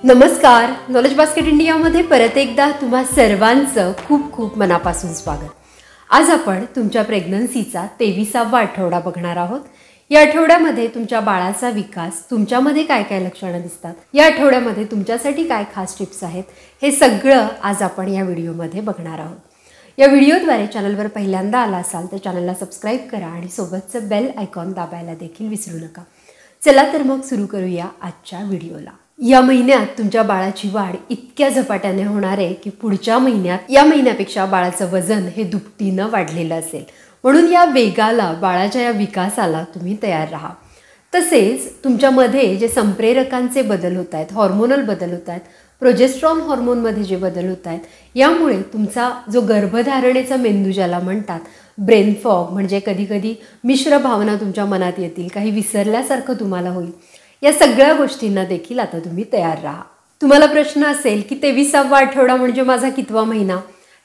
नमस्कार, knowledge basket इंडियामध्ये परत एकदा तुम्हा सर्वांचं खूप खूप मनापासून स्वागत. आज आपण तुमच्या प्रेग्नन्सीचा 23वा आठवडा बघणार आहोत. या आठवड्यामध्ये तुमच्या बाळाचा विकास, तुमच्यामध्ये काय काय लक्षणं दिसतात, या आठवड्यामध्ये तुमच्यासाठी काय खास टिप्स आहेत, हे सगळं आज आपण या व्हिडिओमध्ये बघणार आहोत. या व्हिडिओद्वारे चॅनलवर पहिल्यांदा आला असाल तर चॅनलला सबस्क्राईब करा आणि सोबतचं बेल आयकॉन दाबायला देखील विसरू नका. चला तर मग सुरू करूया आजच्या व्हिडिओला. या महिन्यात तुमच्या बाळाची वाढ इतक्या झपाट्याने होणार आहे की पुढच्या महिन्यात या महिन्यापेक्षा बाळाचं वजन हे दुपटीनं वाढलेलं असेल. म्हणून या वेगाला, बाळाच्या या विकासाला तुम्ही तयार राहा. तसेच तुमच्यामध्ये जे संप्रेरकांचे बदल होत आहेत, हॉर्मोनल बदल होत आहेत, प्रोजेस्ट्रॉन हॉर्मोनमध्ये जे बदल होत आहेत, यामुळे तुमचा जो गर्भधारणेचा मेंदू ज्याला म्हणतात, ब्रेन फॉग, म्हणजे कधीकधी मिश्र भावना तुमच्या मनात येतील, काही विसरल्यासारखं तुम्हाला होईल. या सगळ्या गोष्टींना देखील आता तुम्ही तयार राहा. तुम्हाला प्रश्न असेल की 23वा आठवडा म्हणजे माझा कितवा महिना?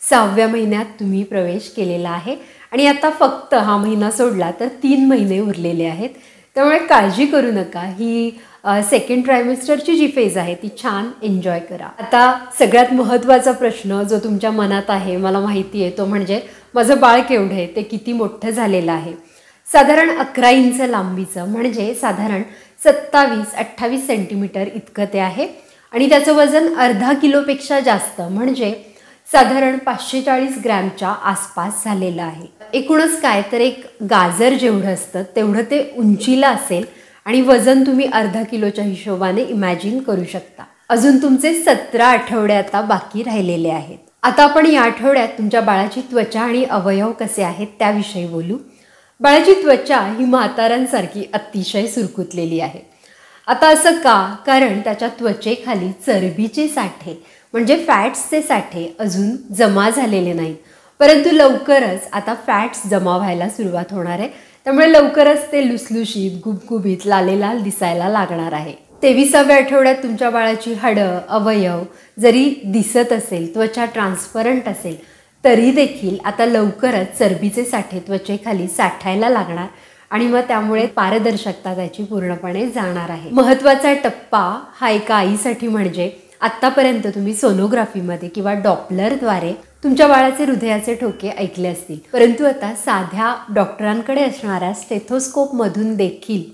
6व्या महिन्यात तुम्ही प्रवेश केलेला आहे आणि आता फक्त हा महिना सोडला तर 3 महिने उरलेले आहेत. त्यामुळे काळजी करू नका. ही सेकंड ट्रायमेस्टरची जी फेज आहे ती छान एन्जॉय करा. आता सगळ्यात महत्त्वाचा प्रश्न जो तुमच्या मनात आहे, मला माहिती आहे, तो म्हणजे माझं बाळ केवढं आहे, ते किती मोठं झालेलं आहे. साधारण 11 इंच लांबीचं, म्हणजे साधारण 27-28 सेंटीमीटर इतकं ते आहे आणि त्याचं वजन अर्धा किलोपेक्षा जास्त, म्हणजे साधारण 540 ग्रॅमच्या आसपास झालेलं आहे. एकूणच काय तर एक गाजर जेवढं असतं तेवढं ते उंचीला असेल आणि वजन तुम्ही अर्धा किलोच्या हिशोबाने इमॅजिन करू शकता. अजून तुमचे 17 आठवडे आता बाकी राहिलेले आहेत. आता आपण या आठवड्यात तुमच्या बाळाची त्वचा आणि अवयव कसे आहेत त्याविषयी बोलू. बाळाची त्वचा ही म्हातारांसारखी अतिशय सुरकुतलेली आहे. आता असं का? कारण त्याच्या त्वचेखाली चरबीचे साठे, म्हणजे फॅट्सचे साठे अजून जमा झालेले नाहीत. परंतु लवकरच आता फॅट्स जमा व्हायला सुरुवात होणार आहे. त्यामुळे लवकरच ते लुसलुशीत, गुबगुबीत, लालेलाल दिसायला लागणार आहे. 23व्या आठवड्यात तुमच्या बाळाची हाडं, अवयव जरी दिसत असेल, त्वचा ट्रान्सपरंट असेल, तरी देखील आता लवकरच चरबीचे साठे त्वचेखाली साठायला लागणार आणि मग त्यामुळे पारदर्शकता त्याची पूर्णपणे जाणार आहे. महत्त्वाचा टप्पा हा एका आईसाठी म्हणजे आत्तापर्यंत तुम्ही सोनोग्राफीमध्ये किंवा डॉपलरद्वारे तुमच्या बाळाचे हृदयाचे ठोके ऐकले असतील, परंतु आता साध्या डॉक्टरांकडे असणाऱ्या स्टेथोस्कोपमधून देखील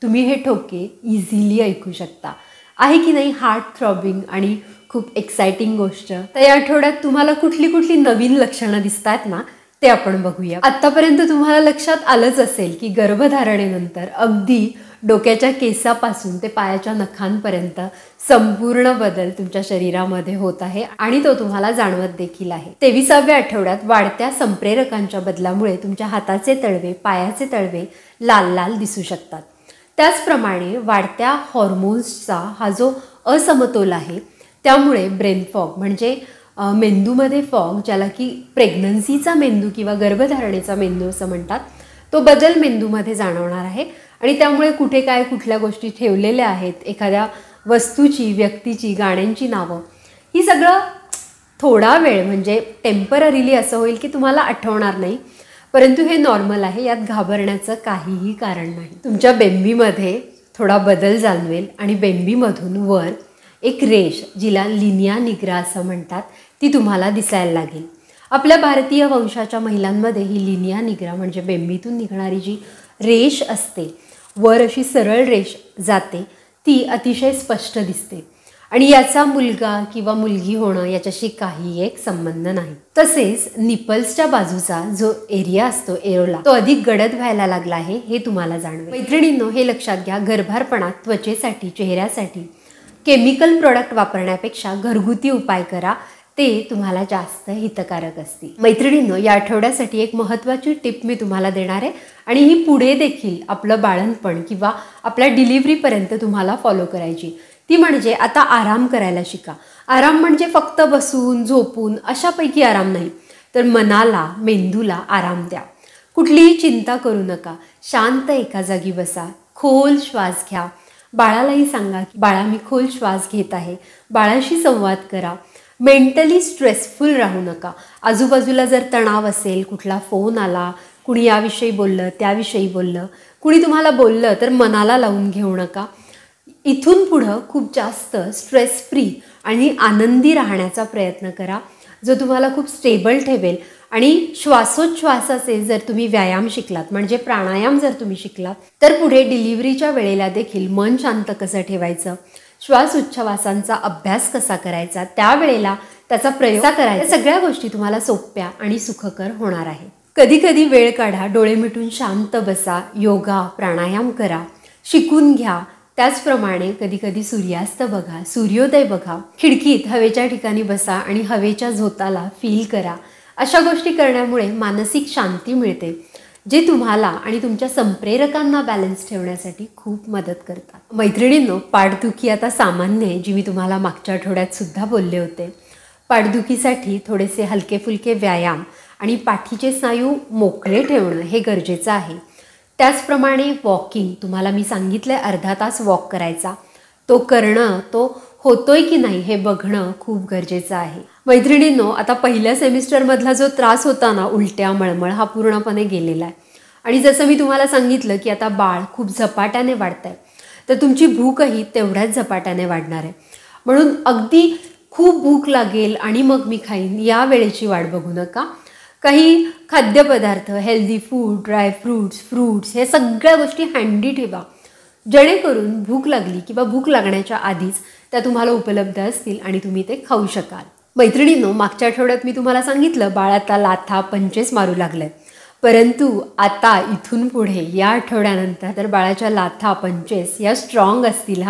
तुम्ही हे ठोके इझिली ऐकू शकता. आहे की नाही हार्ट थ्रॉबिंग आणि खूप एक्साइटिंग गोष्ट. तर या आठवड्यात तुम्हाला कुठली कुठली नवीन लक्षणं दिसतात ना, ते आपण बघूया. आत्तापर्यंत तुम्हाला लक्षात आलंच असेल की गर्भधारणेनंतर अगदी डोक्याच्या केसापासून ते पायाच्या नखांपर्यंत संपूर्ण बदल तुमच्या शरीरामध्ये होत आहे आणि तो तुम्हाला जाणवत देखील आहे. 23व्या आठवड्यात वाढत्या संप्रेरकांच्या बदलामुळे तुमच्या हाताचे तळवे, पायाचे तळवे लाल लाल दिसू शकतात. त्याचप्रमाणे वाढत्या हॉर्मोन्सचा हा जो असमतोल आहे, त्यामुळे ब्रेन फॉग, म्हणजे मेंदूमध्ये फॉग, ज्याला की प्रेग्नन्सीचा मेंदू किंवा गर्भधारणेचा मेंदू असं म्हणतात, तो बदल मेंदूमध्ये जाणवणार आहे आणि त्यामुळे कुठे काय कुठल्या गोष्टी ठेवलेल्या आहेत, एखाद्या वस्तूची, व्यक्तीची, गाण्यांची नावं, ही सगळं थोडा वेळ म्हणजे टेम्पररीली असं होईल की तुम्हाला आठवणार नाही. परंतु हे नॉर्मल आहे, यात घाबरण्याचं काहीही कारण नाही. तुमच्या बेंबीमध्ये थोडा बदल जाणवेल आणि बेंबीमधून वर एक रेष, जिला लिनिया निग्रा असं म्हणतात, ती तुम्हाला दिसायला लागेल. आपल्या भारतीय वंशाच्या महिलांमध्ये ही लिनिया निग्रा म्हणजे बेंबीतून निघणारी जी रेष असते, वर अशी सरळ रेष जाते, ती अतिशय स्पष्ट दिसते आणि याचा मुलगा किंवा मुलगी होणं याच्याशी काही एक संबंध नाही. तसेच निपल्सच्या बाजूचा जो एरिया असतो, एरोला, तो अधिक गडद व्हायला लागला आहे हे तुम्हाला जाणवेल. मैत्रिणींनो, हे लक्षात घ्या, गर्भारपणात त्वचेसाठी, चेहऱ्यासाठी केमिकल प्रोडक्ट वापरण्यापेक्षा घरगुती उपाय करा, ते तुम्हाला जास्त हितकारक असतील. मैत्रिणींनो, या आठवड्यासाठी एक महत्त्वाची टिप मी तुम्हाला देणार आहे आणि ही पुढे देखील आपलं बाळंतपण किंवा आपल्या डिलिव्हरीपर्यंत तुम्हाला फॉलो करायची. ती म्हणजे आता आराम करायला शिका. आराम म्हणजे फक्त बसून, झोपून अशापैकी आराम नाही, तर मनाला, मेंदूला आराम द्या. कुठलीही चिंता करू नका. शांत एका जागी बसा, खोल श्वास घ्या. बाळालाही सांगा की बाळा, मी खोल श्वास घेत आहे. बाळाशी संवाद करा. मेंटली स्ट्रेसफुल राहू नका. आजूबाजूला जर तणाव असेल, कुठला फोन आला, कुणी याविषयी बोललं, त्याविषयी बोललं, कुणी तुम्हाला बोललं तर मनाला लावून घेऊ नका. इथून पुढं खूप जास्त स्ट्रेस फ्री आणि आनंदी राहण्याचा प्रयत्न करा, जो तुम्हाला खूप स्टेबल ठेवेल. आणि श्वासोच्छ्वासाचे जर तुम्ही व्यायाम शिकलात, म्हणजे प्राणायाम जर तुम्ही शिकलात, तर पुढे डिलिव्हरीच्या वेळेला देखील मन शांत कसं ठेवायचं, श्वास उच्छ्वासांचा अभ्यास कसा करायचा, त्यावेळेला त्याचा प्रयोग कसा करायचा, सगळ्या गोष्टी तुम्हाला सोप्या आणि सुखकर होणार आहे. कधी कधी वेळ काढा, डोळे मिटून शांत बसा, योगा प्राणायाम करा, शिकून घ्या. त्याचप्रमाणे कधी कधी सूर्यास्त बघा, सूर्योदय बघा, खिडकीत हवेच्या ठिकाणी बसा आणि हवेच्या झोताला फील करा. अशा गोष्टी करण्यामुळे मानसिक शांती मिळते, जे तुम्हाला आणि तुमच्या संप्रेरकांना बॅलन्स ठेवण्यासाठी खूप मदत करतात. मैत्रिणींनो, पाठदुखी आता सामान्य आहे, जी मी तुम्हाला मागच्या आठवड्यात सुद्धा बोलले होते. पाठदुखीसाठी थोडेसे हलके फुलके व्यायाम आणि पाठीचे स्नायू मोकळे ठेवणं हे गरजेचं आहे. त्याचप्रमाणे वॉकिंग, तुम्हाला मी सांगितलं अर्धा तास वॉक करायचा, तो करणं, तो होतोय की नाही हे बघणं खूप गरजेचं आहे. मैत्रिणींनो, आता पहिल्या सेमिस्टरमधला जो त्रास होता ना, उलट्या मळमळ, हा पूर्णपणे गेलेला आहे. आणि जसं मी तुम्हाला सांगितलं की आता बाळ खूप झपाट्याने वाढत आहे, तर तुमची भूकही तेवढ्याच झपाट्याने वाढणार आहे. म्हणून अगदी खूप भूक लागेल आणि मग मी खाईन या वेळेची वाट बघू नका. काही खाद्यपदार्थ, हेल्दी फूड, ड्रायफ्रूट्स, फ्रूट्स, हे सगळ्या गोष्टी हँडी ठेवा, जेणेकरून भूक लागली किंवा भूक लागण्याच्या आधीच त्या तुम्हाला उपलब्ध असतील आणि तुम्ही ते खाऊ शकाल. मैत्रिणींनो, मागच्या आठवड्यात मी तुम्हाला सांगितलं बाळाला लाथा पंचेस मारू लागले, परंतु आता इथून पुढे या आठवड्यानंतर तर बाळाच्या लाथा पंचेस या स्ट्रॉंग असतील.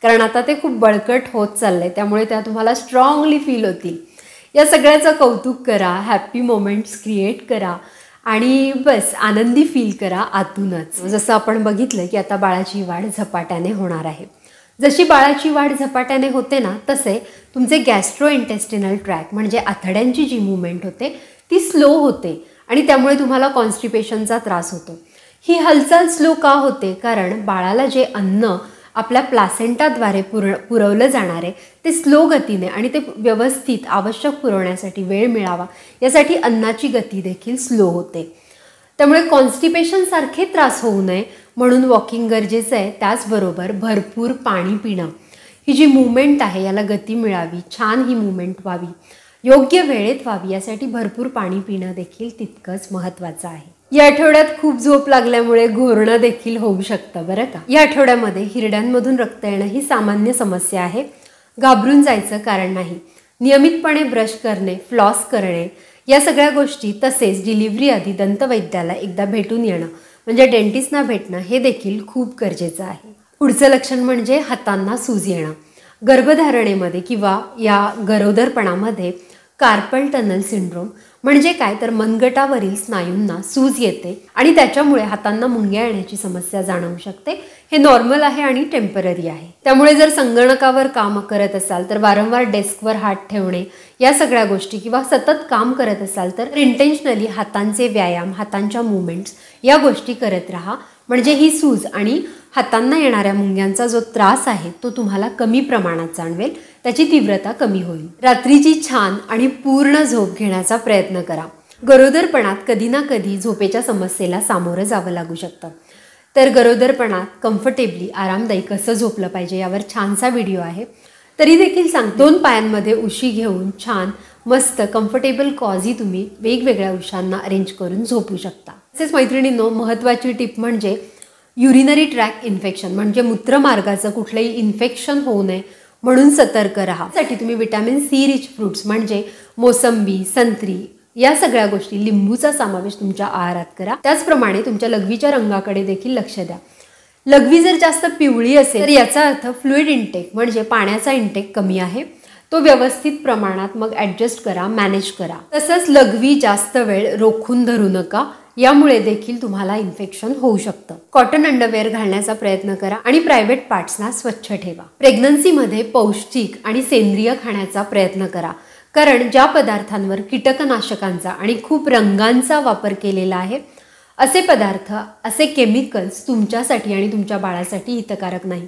कारण आता ते खूप बळकट होत चालले, त्यामुळे त्या तुम्हाला स्ट्रॉंगली फील होतील. या सगळ्याचं कौतुक करा, हॅपी मोमेंट्स क्रिएट करा आणि बस आनंदी फील करा आतूनच. जसं आपण बघितलं की आता बाळाची वाढ झपाट्याने होणार आहे. जशी बाळाची वाढ झपाट्याने होते ना, तसे तुमचे गॅस्ट्रो इंटेस्टिनल ट्रॅक म्हणजे आतड्यांची जी मूवमेंट होते ती स्लो होते आणि त्यामुळे तुम्हाला कॉन्स्टिपेशनचा त्रास होतो. ही हालचाल स्लो का होते? कारण बाळाला जे अन्न आपल्या प्लासेंटाद्वारे पुरवलं जाणार आहे ते स्लो गतीने आणि ते व्यवस्थित आवश्यक पुरवण्यासाठी वेळ मिळावा यासाठी अन्नाची गती देखील स्लो होते. त्यामुळे कॉन्स्टिपेशनसारखे त्रास होऊ नये म्हणून वॉकिंग गरजेचं आहे. त्याचबरोबर भरपूर पाणी पिणं, ही जी मूवमेंट आहे याला गती मिळावी, छान ही मूवमेंट व्हावी, योग्य वेळेत व्हावी, यासाठी भरपूर पाणी पिणं देखील तितकंच महत्त्वाचं आहे. या आठवड्यात खूप झोप लागल्यामुळे घोरणं देखील होऊ शकतं बरं का. या आठवड्यामध्ये हिरड्यांमधून रक्त येणं ही सामान्य समस्या आहे, घाबरून जायचं कारण नाही. नियमितपणे ब्रश करणे, फ्लॉस करणे, या सगळ्या गोष्टी, तसेच डिलिव्हरी आधी दंतवैद्याला एकदा भेटून येणं म्हणजे डेंटिस्टना भेटणं हे देखील खूप गरजेचं आहे. पुढचं लक्षण म्हणजे हातांना सूज येणं. गर्भधारणेमध्ये किंवा या गरोदरपणामध्ये कार्पल टनल सिंड्रोम म्हणजे काय तर मनगटावरील स्नायूंना सूज येते आणि त्याच्यामुळे हातांना मुंग्या येण्याची समस्या जाणवू शकते. हे नॉर्मल आहे आणि टेम्पररी आहे. त्यामुळे जर संगणकावर काम करत असाल तर वारंवार डेस्कवर हात ठेवणे, या सगळ्या गोष्टी, किंवा सतत काम करत असाल तर इंटेन्शनली हातांचे व्यायाम, हातांच्या मुवमेंट्स या गोष्टी करत राहा, म्हणजे ही सूज आणि हातांना येणाऱ्या मुंग्यांचा जो त्रास आहे तो तुम्हाला कमी प्रमाणात जाणवेल, त्याची तीव्रता कमी होईल. रात्रीची छान आणि पूर्ण झोप घेण्याचा प्रयत्न करा. गरोदरपणात कधी ना कधी झोपेच्या समस्येला सामोरं जावं लागू शकतं, तर गरोदरपणात कम्फर्टेबली आरामदायी कसं झोपलं पाहिजे यावर छानसा व्हिडिओ आहे. तरी देखील सांगते, 2 पायांमध्ये उशी घेऊन छान मस्त कम्फर्टेबल कॉझी तुम्ही वेगवेगळ्या उशांना अरेंज करून झोपू शकता. तसेच मैत्रिणींनो, महत्त्वाची टिप म्हणजे युरिनरी ट्रॅक इन्फेक्शन म्हणजे मूत्रमार्गाचं कुठलंही इन्फेक्शन होऊ नये म्हणून सतर्क राहा. त्यासाठी तुम्ही विटॅमिन सी रिच फ्रूट्स म्हणजे मोसंबी, संत्री, या सगळ्या गोष्टी, लिंबूचा समावेश तुमच्या आहारात करा. त्याचप्रमाणे तुमच्या लघवीच्या रंगाकडे देखील लक्ष द्या. लघवी जर जास्त पिवळी असेल तर याचा अर्थ फ्लुइड इंटेक म्हणजे पाण्याचा इंटेक कमी आहे, तो व्यवस्थित प्रमाणात मग ॲडजस्ट करा, मॅनेज करा. तसंच लघवी जास्त वेळ रोखून धरू नका, यामुळे देखील तुम्हाला इन्फेक्शन होऊ शकतं. कॉटन अंडरवेअर घालण्याचा प्रयत्न करा आणि प्रायव्हेट पार्ट्सना स्वच्छ ठेवा. प्रेग्नन्सीमध्ये पौष्टिक आणि सेंद्रिय खाण्याचा प्रयत्न करा, कारण ज्या पदार्थांवर कीटकनाशकांचा आणि खूप रंगांचा वापर केलेला आहे असे पदार्थ, असे केमिकल्स तुमच्यासाठी आणि तुमच्या बाळासाठी हितकारक नाही.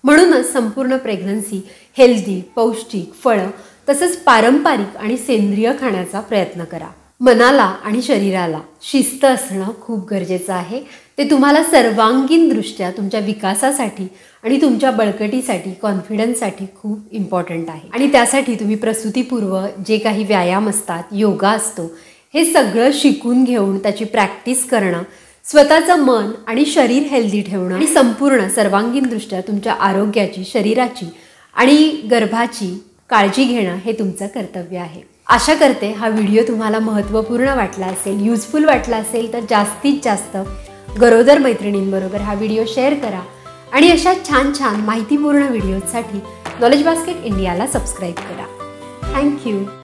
म्हणूनच संपूर्ण प्रेग्नन्सी हेल्दी, पौष्टिक फळं तसंच पारंपरिक आणि सेंद्रिय खाण्याचा प्रयत्न करा. मनाला आणि शरीराला शिस्त असणं खूप गरजेचं आहे. ते तुम्हाला सर्वांगीणदृष्ट्या तुमच्या विकासासाठी आणि तुमच्या बळकटीसाठी, कॉन्फिडन्ससाठी खूप इम्पॉर्टंट आहे. आणि त्यासाठी तुम्ही प्रसूतीपूर्व जे काही व्यायाम असतात, योगा असतो, हे सगळं शिकून घेऊन त्याची प्रॅक्टिस करणं, स्वतःचं मन आणि शरीर हेल्दी ठेवणं आणि संपूर्ण सर्वांगीणदृष्ट्या तुमच्या आरोग्याची, शरीराची आणि गर्भाची काळजी घेणं हे तुमचं कर्तव्य आहे. आशा करते हा व्हिडिओ तुम्हाला महत्त्वपूर्ण वाटला असेल, युजफुल वाटला असेल तर जास्तीत जास्त गरोदर मैत्रिणींबरोबर हा व्हिडिओ शेअर करा आणि अशा छान छान माहितीपूर्ण व्हिडिओसाठी नॉलेज बास्केट इंडियाला सबस्क्राईब करा. थँक्यू.